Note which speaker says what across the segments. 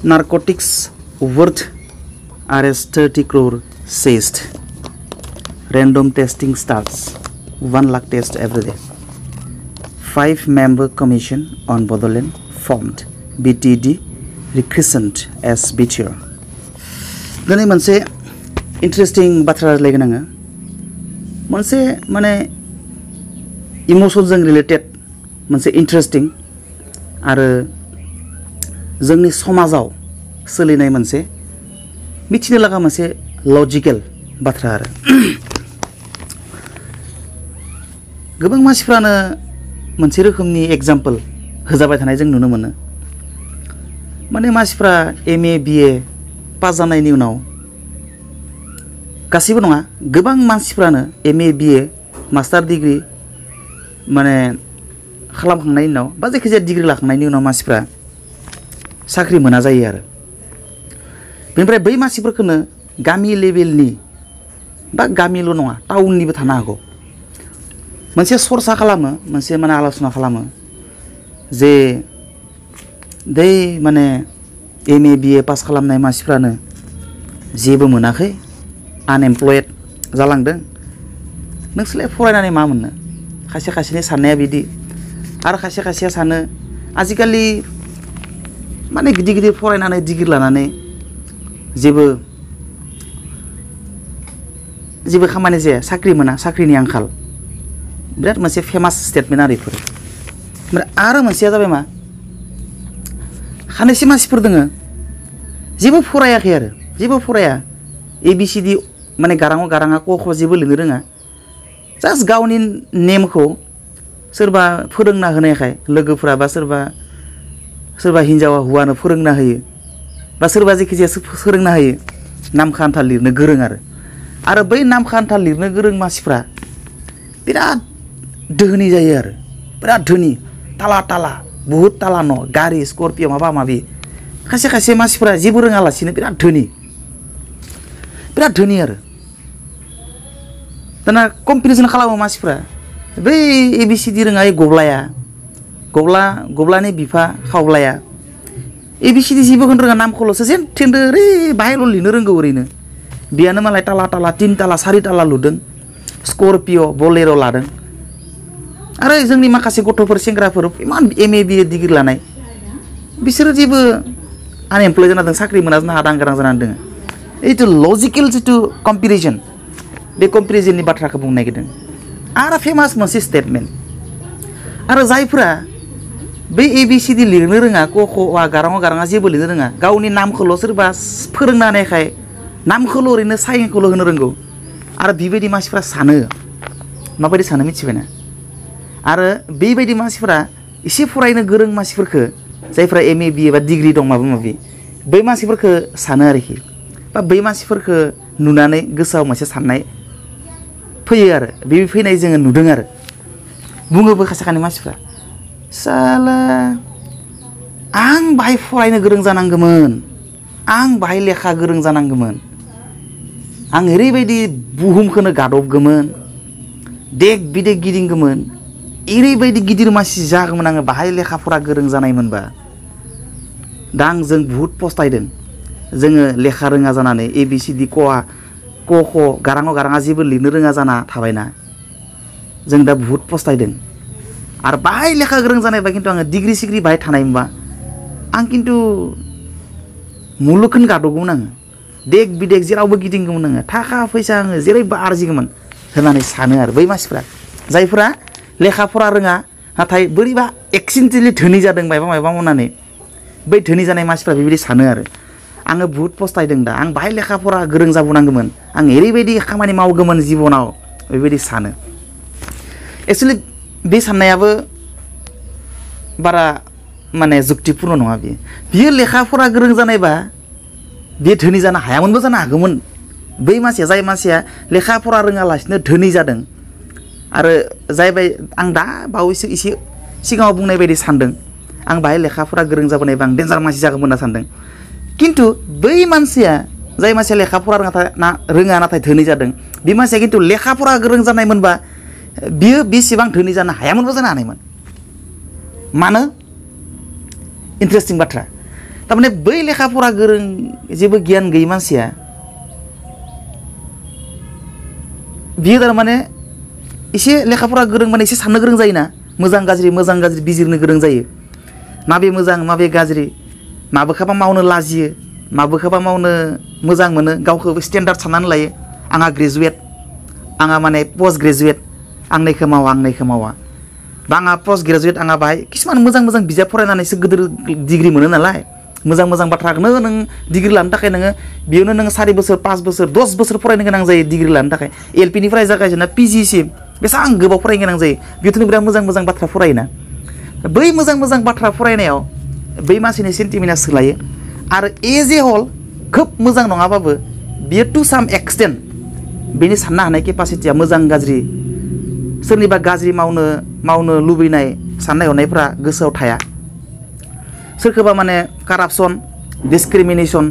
Speaker 1: narcotics worth arrest 30 crore seized. Random testing starts. 1 lakh test every day. 5-member commission on Bodoland formed. BTD rechristened as BTR. Gani मोनसे interesting बाथ्रा रायज्लायगोन आङो. मोनसे माने इमोशनजों related मोनसे interesting आरो जोंनि समाजाव सोलिनाय मोनसे मिथिनो लागा मोनसे लजिकेल बाथ्रा आरो गोबां मानसिफ्रानो मोनसे रोखोमनि एग्जाम्पल होजाबाय थानाय जों नुनो मोनो माने मानसिफ्रा एमए बिए पास जानायनि उनाव गासिबो नङा गोबां मानसिफ्रानो एमए बिए मास्टार डिग्री माने खालामखांनायनि उनाव बा जायखिजाया डिग्री लाखांनायनि उनाव मानसिफ्रा साख्रि मोना जायो आरो बेनिफ्राय बै मानसिफोरखौनो गामि लेभेलनि बा गामिल' नङा टाउननिबो थानो हागौ मोनसे सरसा खालामो मोनसे माने आलोचना खालामो जे दै माने एमए बिए पास खालामनाय मानसिफ्रानो जेबो मोनाखै आनएमप्लयड जालांदों नोंसोरलाय फरायनानै मा मोननो खायसे खायसेनि साननाया बिदि आरो खायसे खायसेया सानो आजिखालि माने गिदिर गिदिर फरायनानै डिग्री लानानै जेबो खामानि जाया साख्रि मोना साख्रिनि आंखाल बिराद मोनसे फेमास स्टेटमेन्ट आरो बेफोर ओमफ्राय आरो मोनसेया जाबाय मा खानैसो मानसिफोर दोङो जेबो फरायाखै आरो जेबो फराया एबिसिडि माने गाराङाव गाराङा क ख जेबो लिरनो रोङा जास्ट गावनि नेमखौ सोरबा फोरोंना होनायखाय लोगोफोरा बा सोरबा हिन्जावा हौवानो फोरोंना होयो बा सोरबा जायखिजाया फोरोंना होयो नामखान्था लिरनो गोरों आरो बै नामखान्था लिरनो गोरों मानसिफ्रा बिराद धोनि जायो आरो बिराद धोनि ताला ताला बहुत ताला न गारि स्कर्पिय माबा माबि खायसे खायसे मानसिफ्रा जेबो रोङालासिनो बिराद धोनि आरो दाना कम्पिटिसन खालामो मानसिफ्रा बै एबिसिडि रोङा गब्लानि बिफा खावब्लाया एबिसिडि जेबोखौनो रोङा नामखौल'सो जेन थेन्दो ओरै बाहायल' लिरनो रोंगौ ओरैनो बेयानो मालाय ताला ताला 3 ताला 4 ताला लुदों स्कर्पिय बलेर' लादों आरो जोंनि माखासे गथ'फोर सेंग्राफोर इमान एमए बिए डिग्री लानाय बिसोरो जेबो आनएमप्लयड जाना दं साख्रि मोना जाना आदां गादां जानानै दङ এইটো लजिकेल जितु कम्पेरिजन बे कम्पेरिजननि बाथ्राखौ बुंनो नागिरदों आरो फेमास मोनसे स्टेटमेन्ट आरो जायफोरा बै एबिसिडि लिरनो रोङा क ख आ गाराङाव गाराङा जेबो लिरनो रोङा गावनि नामखौल' सोरबा फोरोंना होनायखाय नामखौल' ओरैनो साइनखौल' होनो रोंगौ आरो बेबायदि मानसिफ्रा सानो माबायदि सानो मिथिबायना आरो बेबायदि मानसिफ्रा एसे फरायनो गोरों मानसिफोरखौ जायफ्रा एमए बिए बा डिग्री दं माबा माबि बै मानसिफोरखौ सानो आरोखि बा बै मानसिफोरखौ नुनानै गोसोआव मोनसे साननाय फैयो आरो बे फैनाय जोङो नुदों आरो बुङोबो खायसे मानसिफ्रा साला आं बाहाय फरायनो गोरों जानांगौमोन आं बाहाय लेखा गोरों जानांगौमोन आं ओरैबायदि बुहुमखौनो गादबगौमोन देख बिदेख गिदिंगौमोन ओरैबायदि गिदिर मानसि जागौमोन आङो बाहाय लेखा फरा गोरों जानायमोनबा दा जों बुहुत पस्तायदों जोङो लेखा रोङा जानानै एबिसिडि क ख गाराङाव गाराङा जेबो लिरनो रोङा जाना थाबायना जों दा बुहुत पस्तायदों आरो बाहाय लेखा गोरों जानायबा खिन्थु आङो डिग्री सिग्री बाहाय थानायमोनबा आं खिन्थु मुलुगखौनो गादबगौमोन आङो देख बिदेख जेरावबो गिदिंगौमोन आङो थाखा फैसा आङो जेरैबो आरजिगौमोन होननानै सानो आरो बै मानसिफ्रा जायफोरा लेखा फरा रोङा नाथाय बोरैबा एक्सिडेन्टेलि धोनि जादों मायबा मावनानै बै धोनि जानाय मानसिफ्रा बेबायदि सानो आरो आङो बुहुत पस्तायदों दा आं बाहाय लेखा फरा गोरों जाबावनांगौमोन आं ओरैबायदि खामानि मावगौमोन जिबनाव बेबायदि सानो एक्चुअलि बे साननायाबो बारा माने जुक्तिपुर्ण नङा बियो लेखा फरा गोरों जानायबा बे धोनि जानो हायामोनबो जानो हागौमोन बै मानसिया जाय मानसिया लेखा फरा रोङालासिनो धोनि जादों आरो आं दा बावैसो एसे सिगाङाव बुंनाय बायदि सानदों आं बाहाय लेखा फरा गोरों जाबोनायबा आं डेन्जार मानसि जागौमोन होनना सानदों खिन्थु बै मानसिया जाय मानसिया लेखा फरा रोङा नाथाय धोनि जादों बे मानसिया खिन्थु लेखा फरा गोरों जानायमोनबा बियो बेसेबां धोनि जानो हायामोनबो जानो हानायमोन मानो इन्टारेस्टिं बाथ्रा थारमाने बै लेखा फरा गोरों जेबो गियान गैयै मानसिया बियो थारमाने एसे लेखा फरा गोरों माने एसे साननो गोरों जायोना मोजां गाज्रि बिजिरनो गोरों जायो माबे मोजां माबे गाज्रि माबेखौबा मावनो लाजियो माबेखौबा मावनो मोजां मोनो गावखौ स्टेन्डार्ड साननानै लायो आंहा ग्रेजुवेट आंहा माने पोस्ट ग्रेजुवेट आंनिखौ मावा बा आंहा पोस्ट ग्रेजुवेट आंहा बाहाय किसुमान मोजां बिजाब फरायनानैसो गिदिर डिग्री मोनो नालाय मोजां बाथ्राखौनो नों डिग्री लानो थाखाय नोङो बेयावनो नों 4 बोसोर 5 बोसोर 10 बोसोर फरायनो गोनां जायो डिग्री लानो थाखाय LP निफ्राय जागायजेनना PG सिम बेसेबां गोबाव फरायनो गोनां जायो बेयावथ' बिराद मोजां बाथ्रा फरायोना बै मोजां बाथ्रा फरायनायाव बै मानसिनि सेन्टिमेन्टआ सोलायो आरो एज ए हल खोब मोजां नङाबाबो बियो टु साम एक्सटेन्ट बेनि साननो हानाय केपासिटिया मोजां गाज्रि सोरनिबा गाज्रि मावनो लुबैनाय साननाय हनायफ्रा गोसोआव थाया सोरखौबा माने कारापसन डिसक्रिमिनेसन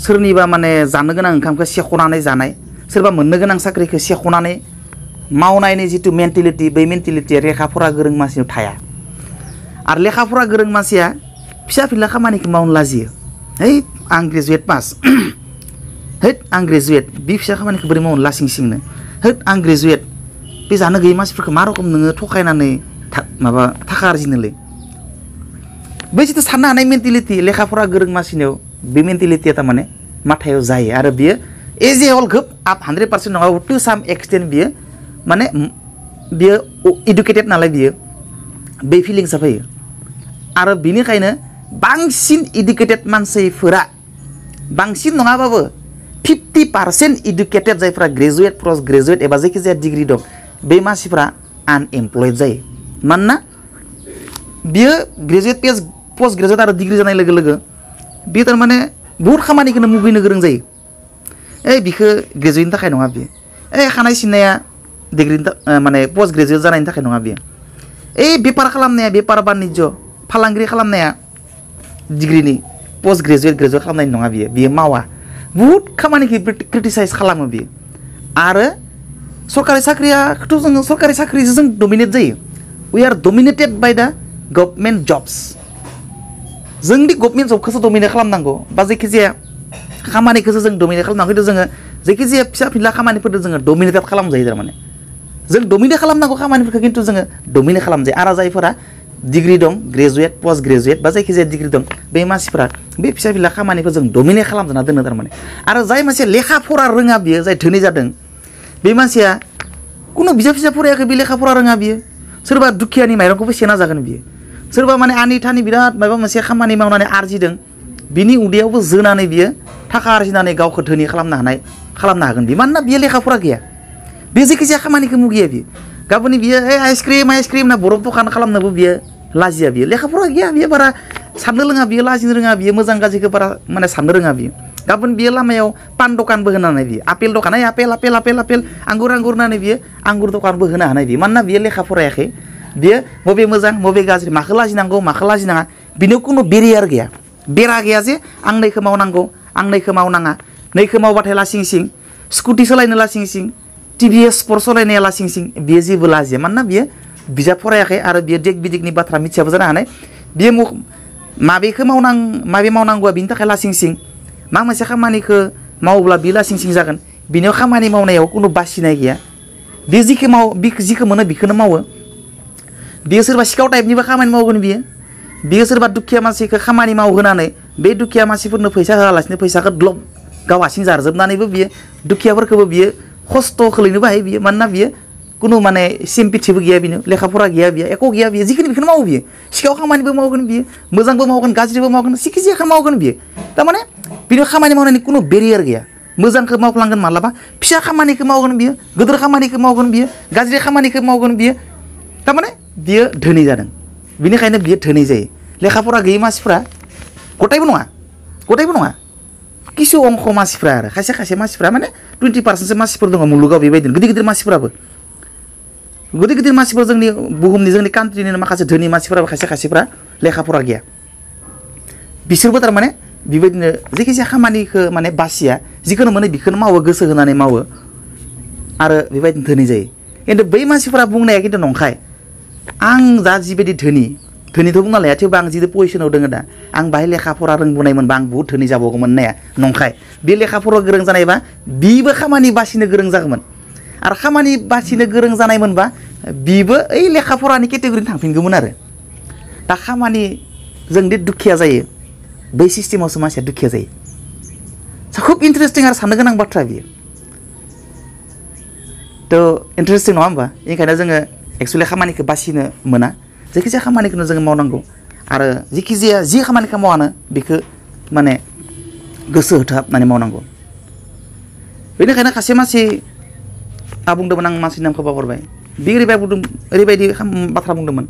Speaker 1: सोरनिबा माने जानो गोनां ओंखामखौ सेख'नानै जानाय सोरबा मोननो गोनां साख्रिखौ सेख'नानै मावनायनि जिथु मेन्टेलिटि बै मेन्टेलिटिया लेखा फरा गोरों मानसिनाव थाया आरो लेखा फरा गोरों मानसिया फिसा फिला खामानिखौ मावनो लाजियो है आं ग्रेजुवेट पास हैद आं ग्रेजुवेट बे फिसा खामानिखौ बोरै मावनो लासिंसिंनो हैद आं ग्रेजुवेट बे जानो गैयै मानसिफोरखौ मा रखम नोङो थखायनानै माबा थाखा आरजिनोलै बै जिथु साननो हानाय मेन्टेलिटि लेखा फरा गोरों मानसिनियाव बे मेन्टेलिटिया थारमाने माथायाव जायो आरो बियो एज ए हल खोब आप 100% नङाबाबो टु साम एक्सटेन्ट बियो माने बियो इडुकेटेड नालाय बियो बे फिलिंसा फैयो आरो बिनिखायनो बांसिन इडुकेटेड मानसिफोरा बांसिन नङाबाबो 50% इडुकेटेड जायफ्रा ग्रेजुवेट पोस्ट ग्रेजुवेट एबा जायखिजाया डिग्री दं बे मानसिफ्रा आनएमप्लयड जायो मानोना बियो ग्रेजुवेट पोस्ट ग्रेजुवेट आरो डिग्री जानाय लोगो लोगो बियो थारमाने बहुत खामानिखौनो मुगैनो गोरों जायो बिखौ ग्रेजुवेटनि थाखाय नङा बियो खानाय सिननाया डिग्री माने पोस्ट ग्रेजुवेट जानायनि थाखाय नङा बियो बेपार खालामनाया बेपार बानिज्य फालांगिरि खालामनाया डिग्रीनि पोस्ट ग्रेजुवेट खालामनाय नङा बियो मावा बहुत खामानिखौ क्रिटिसाइज खालामो बियो आरो सरकारि साख्रियाथ' जोङो सरकारि साख्रिजों जों डमिनेट जायो वी आर डमिनेटेड बाय दा गभर्नमेन्ट जब्स जों बे गभर्नमेन्ट जबखौसो डमिनेट खालामनांगौ बा जायखिजाया खामानिखौसो जों डमिनेट खालामनांगौ खिन्थु जोङो जायखिजाया फिसा फिला खामानिफोरजों जोङो डमिनेटेड खालामजायो थारमाने जों डमिनेट खालामनांगौ खामानिफोरखौ खिन्थु जोङो डमिनेट खालामजायो आरो जायफोरा डिग्री दं ग्रेजुवेट पोस्ट ग्रेजुवेट बा जायखिजाया डिग्री दं बे मानसिफोरा बे फिसा फिला खामानिखौ जों डमिनेट खालामजना दोनो थारमाने आरो जाय मानसिया लेखा फरा रोङा बियो जाय धोनि जादों बे मानसिया कुनु बिजाब फरायाखै बे लेखा फरा रोङा बियो सोरबा दुखियानि माइरंखौबो सेना जागोन बियो सोरबा माने आनि थानि बिराद माबा मोनसे खामानि मावनानै आरजिदों बिनि उदैयावबो जोनानै बियो थाखा आरजिनानै गावखौ धोनि खालामनो हागोन बियो मानोना बियो लेखा फरा गैया बे जायखिजाया खामानिखौ मुगैया बियो गाबोननि बियो आइसक्रिम होनना बरफ दखान खालामनोबो बियो लाजिया बियो लेखा फरा गैया बियो बारा साननो रोङा बियो लाजिनो रोङा बियो मोजां गाज्रिखौ बारा माने साननो रोङा बियो गाबोन बियो लामायाव पान दखानबो होनानै बियो आपेल दखान आपेल आंगुर होनानै बियो आंगुर दखानबो होनो हानाय बियो मानोना बियो लेखा फरायाखै बियो मबे मोजां मबे गाज्रि माखौ लाजिनांगौ माखौ लाजिनाङा बिनियाव खुनु बेरियार गैया बेरा गैया जे आं नैखौ मावनांगौ आं नैखौ मावनाङा नैखौ मावबाथाय लासिंसिं स्कुटि सालायनो लासिंसिं TVS स्पर्ट सालायनाया लासिंसिं बियो जेबो लाजिया मानोना बियो बिजाब फरायाखै आरो बियो देख बिदिकनि बाथ्रा मिथियाबो जानो हानाय बियो माबे मावनांगौआ बिनि थाखाय लासिंसिं मा मोनसे खामानिखौ मावोब्ला बियो लासिंसिं जागोन बिनियाव खामानि मावनायाव खुनु बासिनाय गैया बे जिखौ मोनो बेखौनो मावो बियो सोरबा सिखाव टाइपनिबो खामानि मावगोन बियो सोरबा दुखिया मानसिखौ खामानि मावहोनानै बे दुखिया मानसिफोरनो फैसा होआलासिनो फैसाखौ ग्लब गाव हारसिं जारजोबनानैबो बियो दुखियाफोरखौबो बियो खस्थ' खोलैनोबो हायो बियो मानोना बियो कुनु माने सिम्पिथिबो गैया बिनो लेखा फरा गैया बियो एख' गैया बियो जिखिनि बेखौनो मावो बियो सिखाव खामानिबो मावगोन बियो मोजांबो मावगोन गाज्रिबो मावगोन जिखिजाया मावगोन बियो थारमाने बिनि खामानि मावनायनि कुनु बेरियार गैया मोजांखौ मावफ्लांगोन मालाबा फिसा खामानिखौ मावगोन बियो गिदिर खामानिखौ मावगोन बियो गाज्रि खामानिखौ मावगोन बियो थारमाने बियो धोनि जादों बिनिखायनो बियो धोनि जायो लेखा फरा गैयै मानसिफ्रा गथायबो नङा किसु अंख मानसिफ्रा आरो खायसे मानसिफ्रा माने 20% मानसिफोर दङ मुलुगाव बेबायदिनो गिदिर मानसिफोराबो गिदिर मानसिफोर जोंनि बुहुमनि जोंनि कान्ट्रिनि माखासे धोनि मानसिफोराबो खायसेफ्रा लेखा फरा गैया बिसोरबो थारमाने बेबायदिनो जायखिजाया खामानिखौ माने बासिया जिखौनो मोनो बेखौनो मावो गोसो होनानै मावो आरो बेबायदिनो धोनि जायो खिन्थु बै मानसिफोरा बुंनाया खिन्थु नंखाय आं दा जिबायदि धोनि धोनिथ' बुंना लाया थेवबो आं जिदो पजिसनाव दोङो दा आं बाहाय लेखा फरा रोंबोनायमोनबा आं बुहुत धोनि जाबावगौमोन होननाया नंखाय बे लेखा फरा गोरों जानायबा बिबो खामानि बासिनो गोरों जागौमोन आरो खामानि बासिनो गोरों जानायमोनबा बिबो ओइ लेखा फरानि केटेगरिनि थांफिनगौमोन आरो दा खामानि जोंदि दुखिया जायो बै सिस्टेमावसो मानसिया दुखिया जायो खुब इन्टारेस्टिं आरो साननो गोनां बाथ्रा बियो थ' इन्टारेस्टिं नङा होमबा बेनिखायनो जोङो एक्सुवेलि खामानिखौ बासिनो मोना जायखिजाया खामानिखौनो जोङो मावनांगौ आरो जिखिजाया जि खामानिखौ मावानो बेखौ माने गोसो होथाबनानै मावनांगौ बेनिखायनो खासे मानसि बुंदोंमोन आं मानसिनि नामखौ बावगारबाय बे ओरैबायदि बाथ्रा बुंदोंमोन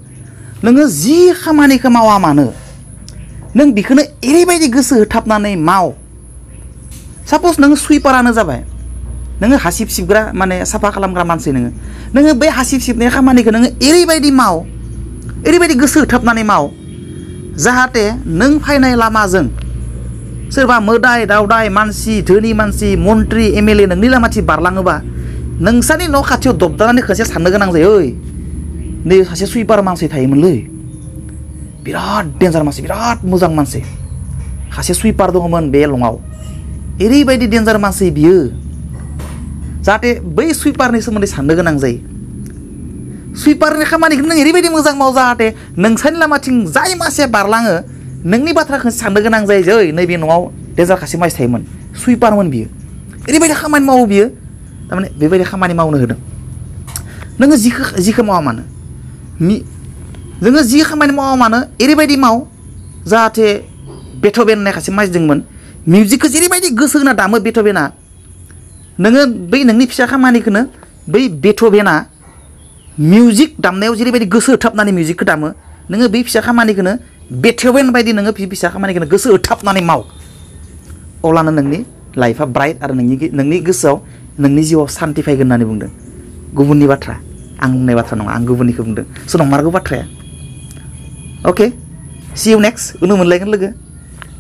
Speaker 1: नोङो जि खामानिखौ मावा मानो नों बेखौनो ओरैबायदि गोसो होथाबनानै माव साप'ज नोङो सुइपारानो जाबाय नोङो हासिब सिबग्रा माने साफा खालामग्रा मानसि नोङो बे हासिब सिबनाय खामानिखौ नोङो ओरैबायदि माव ओरैबायदि गोसो होथाबनानै माव जाहाथे नों फैनाय लामाजों सोरबा मोदाय दावदाय मानसि धोनि मानसि मन्त्रि एमएलए नोंनि लामाथि बारलाङोबा नोंसानि न' खाथियाव दबदानानै खनसे साननो गोनां जायो ओइ नै सासे सुइपार मानसि थायोमोनलै बिराद डेन्जार मानसि बिराद मोजां मानसि सासे सुइपार दङमोन बे लङाव ओरैबायदि डेन्जार मानसि बियो जाहाथे बै सुइपारनि सोमोन्दै साननो गोनां जायो सुइपारनि खामानिखौ नों ओरैबायदि मोजां माव जाहाथे नोंसानि लामाथिं जाय मानसिया बारलाङो नोंनि बाथ्राखौ साननो गोनां जायो जे ओइ नैबे न'आव डेन्जार सासे मानसि थायोमोन सुइपारमोन बियो ओरैबायदि खामानि मावो बियो थारमाने बेबायदि खामानि मावनो होदों नोङो जिखौ मावा मानो जोङो जि खामानि मावा मानो ओरैबायदि माव जाहाथे बेथ'बेन होननाय सासे मानसि दंमोन मिउजिकखौ जेरैबायदि गोसो होना दामो बेथ'बेना नोङो बै नोंनि फिसा खामानिखौनो बै बेथ'बेना मिउजिक दामनायाव जेरैबायदि गोसो होथाबनानै मिउजिकखौ दामो नोङो बै फिसा खामानिखौनो बेथ'बेन बायदि नोङो फिसा खामानिखौनो गोसो होथाबनानै माव अब्लानो नोंनि लाइफआ ब्राइट आरो नोंनि गोसोआव नोंनि जिउआव सान्ति फैगोन होननानै बुंदों गुबुननि बाथ्रा आं बुंनाय बाथ्रा नङा आं गुबुननिखौ बुंदों स' नंमारगौ बाथ्राया अके सि इउ नेक्स्ट उनाव मोनलायगोन लोगो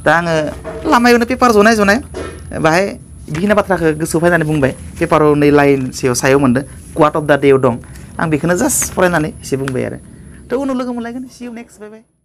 Speaker 1: दा आङो लामायावनो पेपार जनाय बाहाय बिखिनि बाथ्राखौ गोसोआव फैनानै बुंबाय पेपाराव नै लाइन सायाव मोनदों क्वार्ट अफ दा डेयाव दं आं बेखौनो जास्ट फरायनानै एसे बुंबाय आरो थ' उनाव लोगो मोनलायगोन सि इउ नेक्स्ट बाय बाय